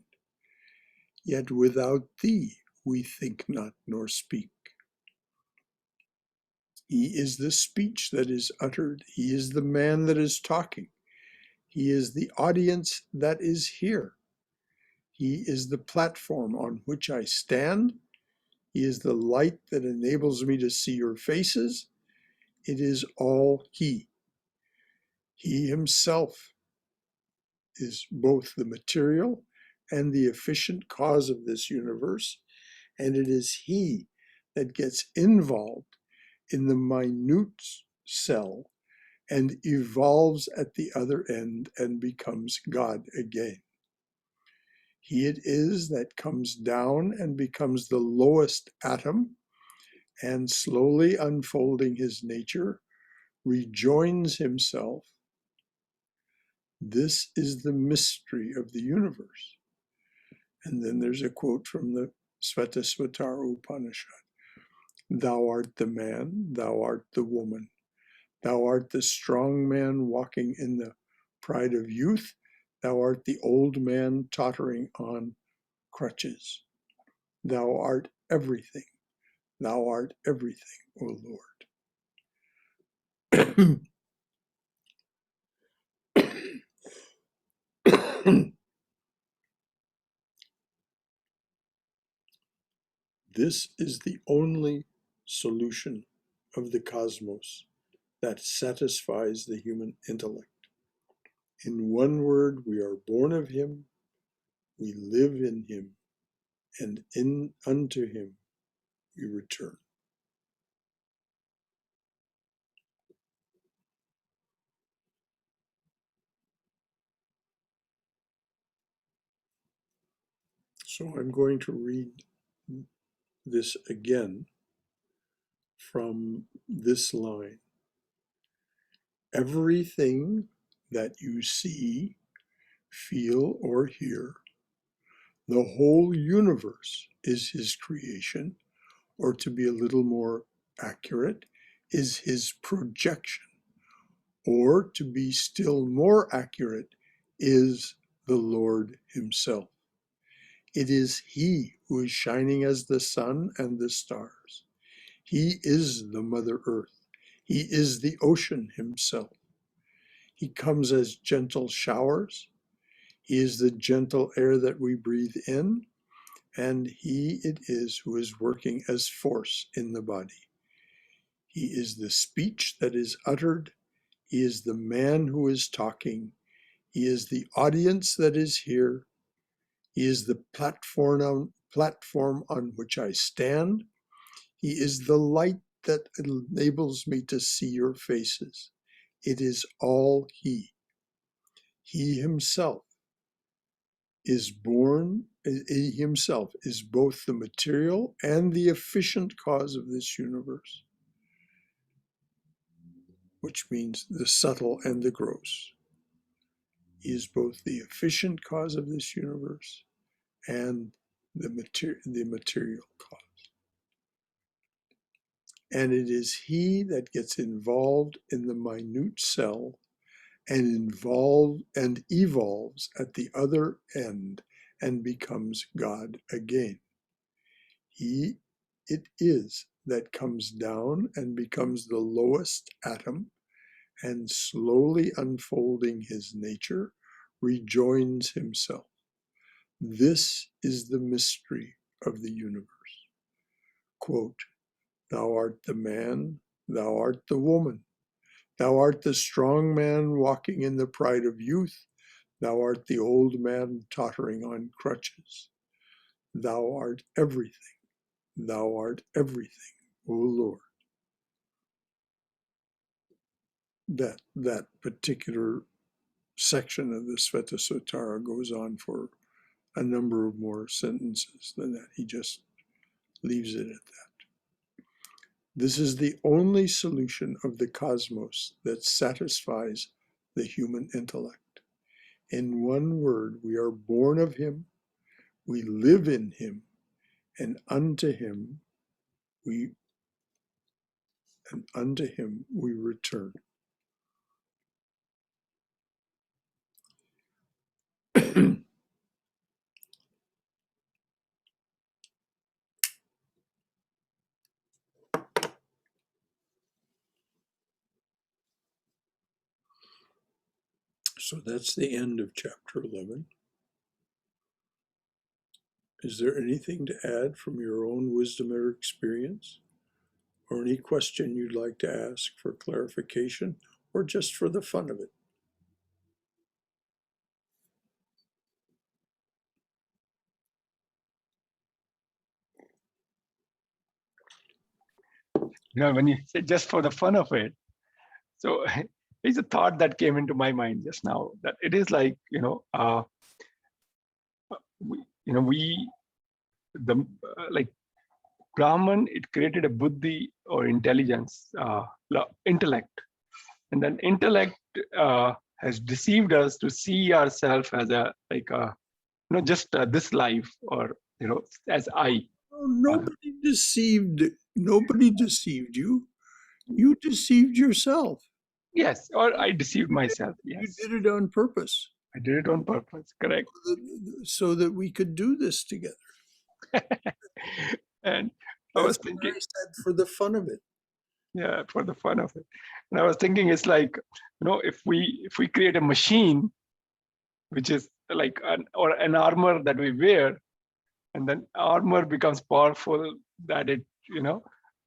Yet without thee we think not nor speak. He is the speech that is uttered. He is the man that is talking. He is the audience that is here. He is the platform on which I stand. He is the light that enables me to see your faces. It is all He. He Himself is both the material and the efficient cause of this universe, and it is He that gets involved in the minute cell and evolves at the other end and becomes God again. He it is that comes down and becomes the lowest atom, and slowly unfolding his nature, rejoins himself. This is the mystery of the universe. And then there's a quote from the Svetasvatara Upanishad. Thou art the man, thou art the woman. Thou art the strong man walking in the pride of youth. Thou art the old man tottering on crutches. Thou art everything. Thou art everything, O Lord. This is the only solution of the cosmos that satisfies the human intellect. In one word, we are born of him, we live in him, and unto him we return. So I'm going to read this again from this line. Everything that you see, feel, or hear, the whole universe is his creation, or to be a little more accurate, is his projection, or to be still more accurate, is the Lord himself. It is he who is shining as the sun and the stars. He is the Mother Earth. He is the ocean himself. He comes as gentle showers. He is the gentle air that we breathe in, and he it is who is working as force in the body. He is the speech that is uttered. He is the man who is talking. He is the audience that is here. He is the platform on which I stand. He is the light that enables me to see your faces. It is all he. He himself is born, he himself is both the material and the efficient cause of this universe, which means the subtle and the gross. He is both the efficient cause of this universe and the material cause. And it is he that gets involved in the minute cell and evolves at the other end and becomes God again. He it is that comes down and becomes the lowest atom, and slowly unfolding his nature, rejoins himself. This is the mystery of the universe. Quote, thou art the man, thou art the woman. Thou art the strong man walking in the pride of youth. Thou art the old man tottering on crutches. Thou art everything. Thou art everything, O Lord. That particular section of the Svetasvatara goes on for a number of more sentences than that. He just leaves it at that. This is the only solution of the cosmos that satisfies the human intellect. In one word, we are born of him, we live in him, and unto him we return. So that's the end of chapter 11. Is there anything to add from your own wisdom or experience? Or any question you'd like to ask for clarification or just for the fun of it? When you say just for the fun of it, so it's a thought that came into my mind just now, that it is like, like Brahman, it created a buddhi or intelligence, intellect. And then intellect has deceived us to see ourselves as just this life, or, as I. Oh, nobody deceived you. You deceived yourself. Yes, or I deceived myself. You Yes, did it on purpose I did it on purpose. Correct. so that we could do this together. And I That's was why thinking, I said for the fun of it. yeah, for the fun of it. And I was thinking, it's like, if we create a machine, which is like an armor that we wear, and then armor becomes powerful, that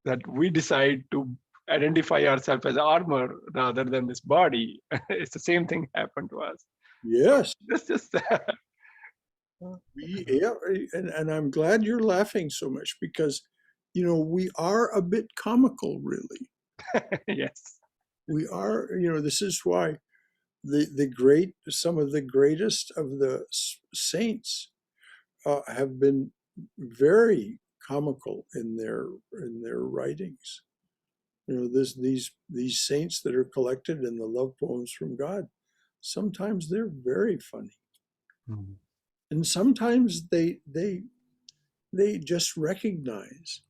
that we decide to identify ourselves as armor rather than this body. It's the same thing happened to us. Yes. That's just that. And I'm glad you're laughing so much because, we are a bit comical, really. Yes. We are, this is why some of the greatest of the saints have been very comical in their writings. These saints that are collected in the love poems from God, sometimes they're very funny, and sometimes they just recognize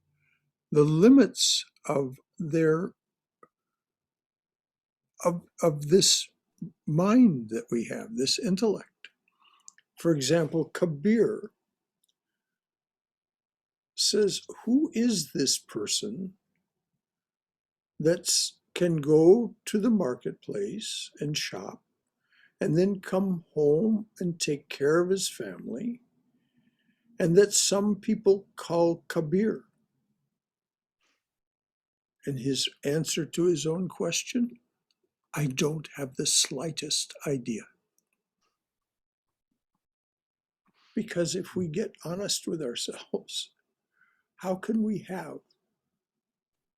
the limits of of this mind that we have, this intellect. For example, Kabir says, who is this person that can go to the marketplace and shop and then come home and take care of his family, and that some people call Kabir? And his answer to his own question, I don't have the slightest idea. Because if we get honest with ourselves, how can we have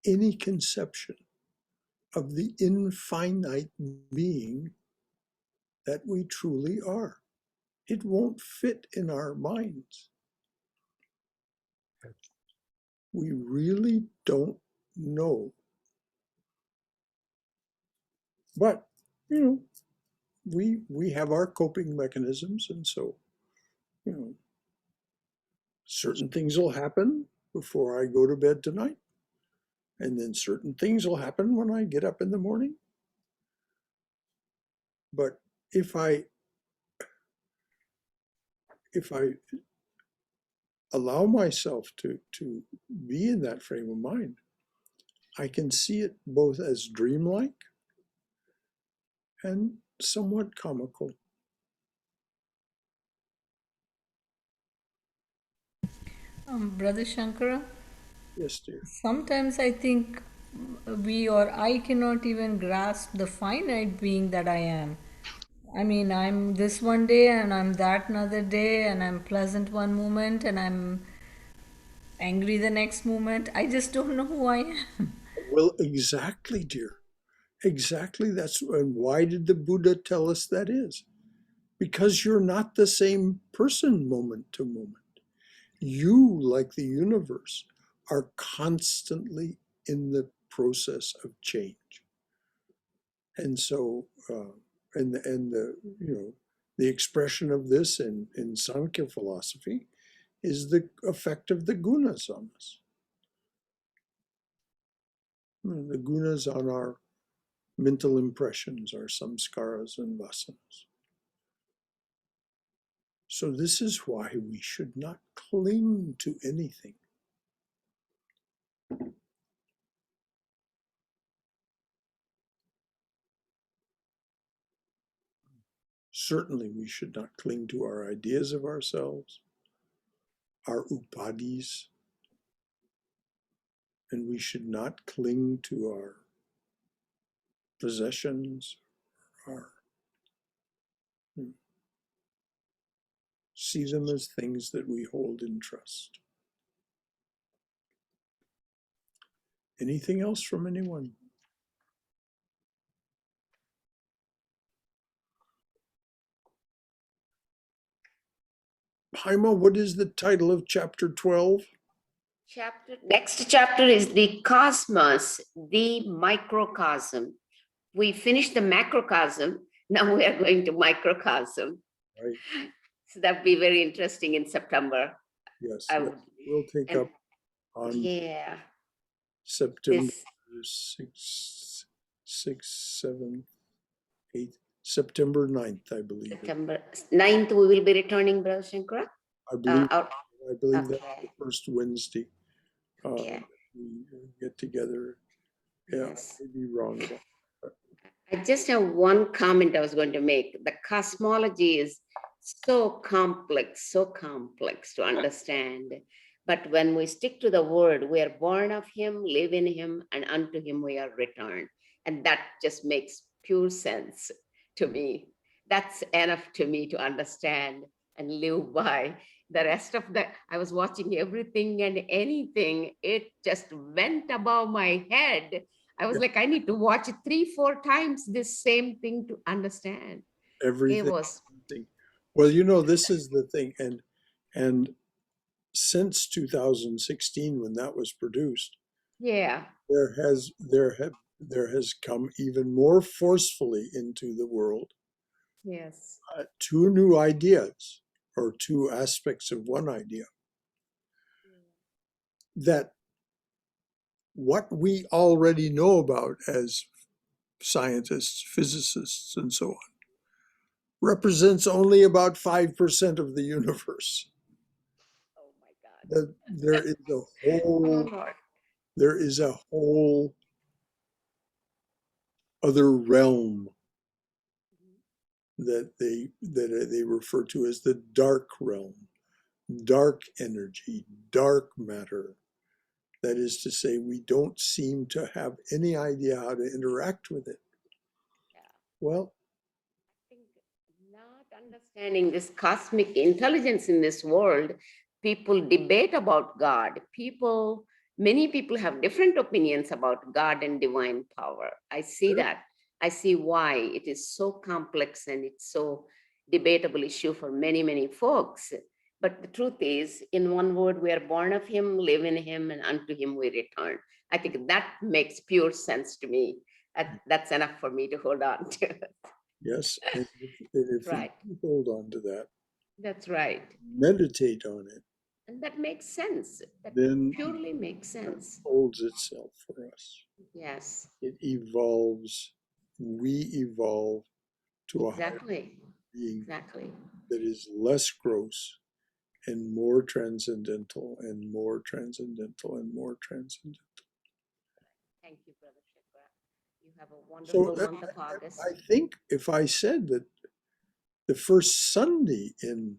any conception of the infinite being that we truly are? It won't fit in our minds. We really don't know. But, we have our coping mechanisms, and so, certain things will happen before I go to bed tonight, and then certain things will happen when I get up in the morning. But if I allow myself to be in that frame of mind, I can see it both as dreamlike and somewhat comical. Brother Shankara, Yes, dear. sometimes I think we or I cannot even grasp the finite being that I am. I mean, I'm this one day and I'm that another day, and I'm pleasant one moment and I'm angry the next moment. I just don't know who I am. Well, exactly, dear. Exactly. And why did the Buddha tell us that is? Because you're not the same person moment to moment. You, like the universe, are constantly in the process of change. And so, and the expression of this in Sankhya philosophy is the effect of the gunas on us. The gunas on our mental impressions, our samskaras and vasanas. So this is why we should not cling to anything. Certainly, we should not cling to our ideas of ourselves, our upadhis, and we should not cling to our possessions, our see them as things that we hold in trust. Anything else from anyone? Haima, what is the title of chapter 12? Next chapter is the cosmos, the microcosm. We finished the macrocosm. Now we are going to microcosm. Right. So that'd be very interesting in September. Yes, I that would, we'll take and- up on yeah, September this 6th, 7th, 8th, September 9th, I believe. September 9th, we will be returning, Brother Shankara. I believe, Out- that's okay. the first Wednesday. Yeah. We get together. Yeah, Yes. I may be wrong about that. I just have one comment I was going to make. The cosmology is so complex to understand. But when we stick to the word, we are born of him, live in him, and unto him we are returned. And that just makes pure sense to me. That's enough to me to understand and live by. The rest of the, I was watching everything and anything. It just went above my head. I was like, I need to watch it 3-4 times, this same thing to understand. Everything. It was, Well, you know, this is the thing, and since 2016, when that was produced, yeah, there has come even more forcefully into the world yes, two new ideas, or two aspects of one idea, that what we already know about as scientists, physicists, and so on, represents only about 5% of the universe. oh my God. That there is a Oh, whole Lord. there is a whole other realm that they refer to as the dark realm, dark energy, dark matter. That is to say, we don't seem to have any idea how to interact with it. Yeah. Well, I think not understanding this cosmic intelligence in this world, people debate about God. Many people have different opinions about God and divine power. I see that. I see why it is so complex and it's so debatable issue for many, many folks. But the truth is, in one word, we are born of him, live in him, and unto him we return. I think that makes pure sense to me. That's enough for me to hold on to. yes, and if Right. we hold on to that, That's right. meditate on it, And that makes sense. That then purely makes it sense. holds itself for us. Yes, It evolves. We evolve to a higher exactly. being Exactly. that is less gross and more transcendental and more transcendental and more transcendental. Thank you, Brother Shankara. You have a So wonderful month of August. I think if I said that the first Sunday in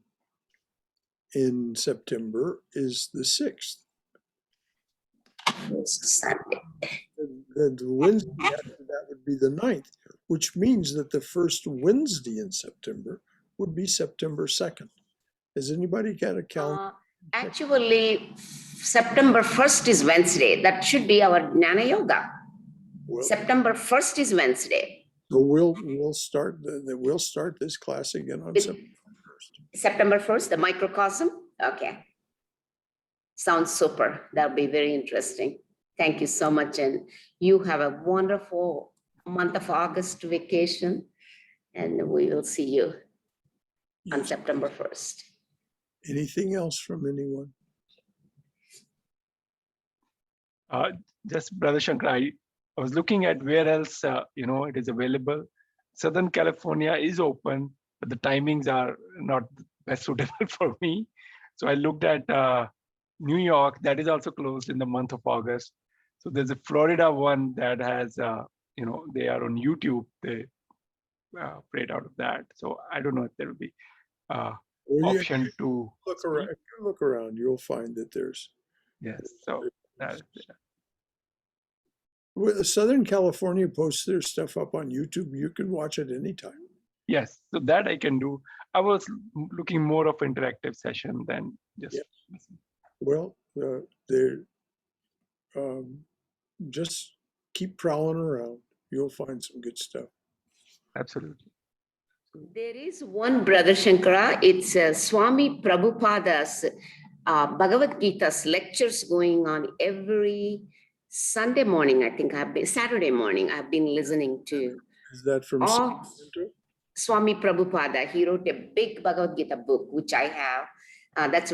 September is the 6th, Sunday. then the Wednesday after that would be the 9th, which means that the first Wednesday in September would be September 2nd. Has anybody got a calendar? Actually, September 1st is Wednesday. That should be our Jnana Yoga. Well, September 1st is Wednesday. so we'll start this class again on September 1st. September 1st, the microcosm. Okay. Sounds super. That'll be very interesting. Thank you so much. And you have a wonderful month of August vacation. And we will see you on Yes. September 1st. Anything else from anyone? Just Brother Shankar, I was looking at where else it is available. Southern California is open, but the timings are not best suitable for me. So I looked at New York, that is also closed in the month of August. So there's a Florida one that has, they are on YouTube. prayed out of that. So I don't know if there will be Well, you option to look speak. around. If you look around, you'll find that there's. Yes. So that, Well, Southern California posts their stuff up on YouTube. You can watch it anytime. yes, so that I can do. I was looking more of interactive session than just Yeah. listen. Well, they're just keep prowling around. You'll find some good stuff. Absolutely. There is one brother Shankara, it's Swami Prabhupada's Bhagavad Gita's lectures going on every Sunday morning. I think Saturday morning, I've been listening to. Is that from All Swami Prabhupada, he wrote a big Bhagavad Gita book, which I have. That's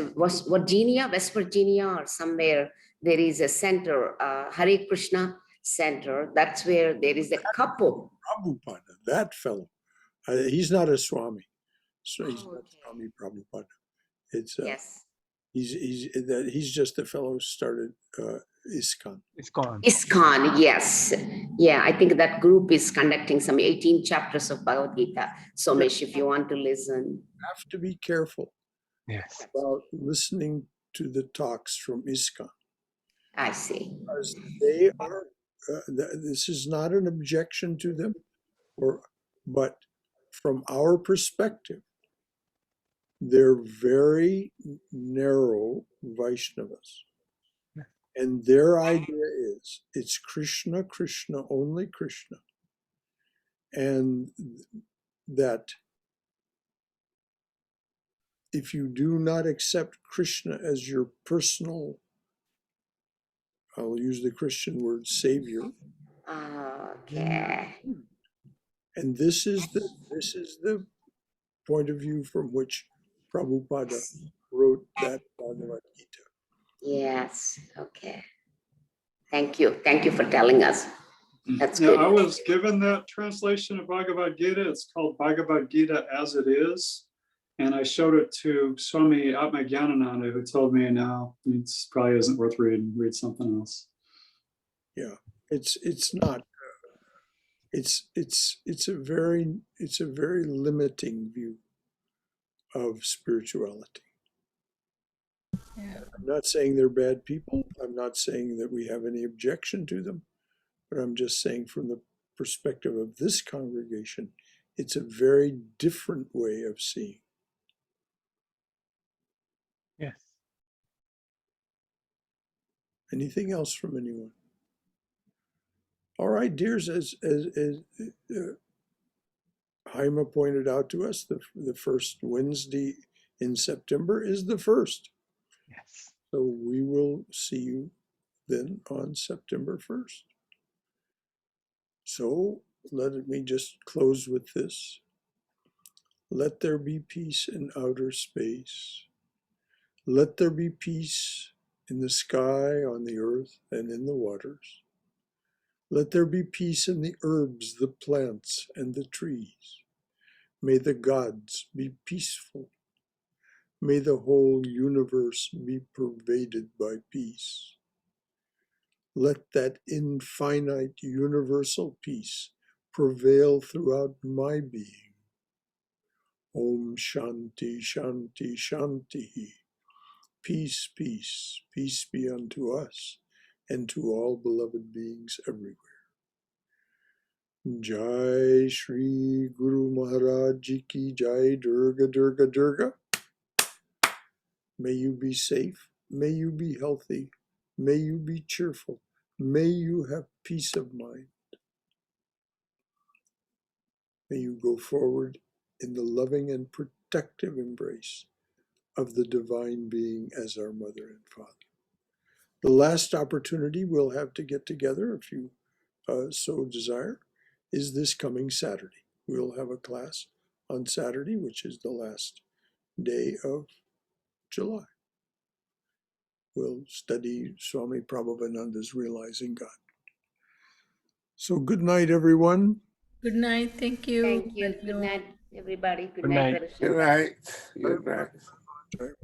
Virginia, West Virginia, or somewhere. There is a center, Hare Krishna Center. That's where there is a couple. Prabhupada, that fellow? He's not a Swami, so he's not Okay. Swami Prabhupada. It's Yes. he's just the fellow who started ISKCON. It's gone. ISKCON, yes. Yeah, I think that group is conducting some 18 chapters of Bhagavad Gita. So, Mesh, if you want to listen. Have to be careful Yes. about listening to the talks from ISKCON. I see. Because they are, this is not an objection to them, but from our perspective, they're very narrow Vaishnavas. And their idea is it's Krishna, Krishna, only Krishna. And that if you do not accept Krishna as your personal, I'll use the Christian word, savior. Okay. And this is the point of view from which Prabhupada wrote that Bhagavad Gita. Yes. Okay. Thank you. Thank you for telling us. That's Yeah, good. I was given that translation of Bhagavad Gita. It's called Bhagavad Gita as it is. And I showed it to Swami Atmajnanananda, who told me no, it probably isn't worth reading. Read something else. Yeah, it's not. It's a very limiting view of spirituality. Yeah. I'm not saying they're bad people. I'm not saying that we have any objection to them, but I'm just saying from the perspective of this congregation, it's a very different way of seeing. Yes. Anything else from anyone? All right, dears, as Haima pointed out to us, the first Wednesday in September is the 1st. Yes. So we will see you then on September 1st. So let me just close with this. Let there be peace in outer space. Let there be peace in the sky, on the earth, and in the waters. Let there be peace in the herbs, the plants, and the trees. May the gods be peaceful. May the whole universe be pervaded by peace. Let that infinite universal peace prevail throughout my being. Om Shanti, Shanti, Shanti. Peace, peace, peace be unto us and to all beloved beings everywhere. Jai Shri Guru Maharaj Ji Ki Jai. Durga, Durga, Durga. May you be safe. May you be healthy. May you be cheerful. May you have peace of mind. May you go forward in the loving and protective embrace of the Divine Being as our Mother and Father. The last opportunity we'll have to get together, if you so desire, is this coming Saturday. We'll have a class on Saturday, which is the last day of July. We'll study Swami Prabhupananda's Realizing God. So good night, everyone. Good night. Thank you. Thank you. Good night, everybody. Good Good night, night. Brother Good Shankar. night. Good night.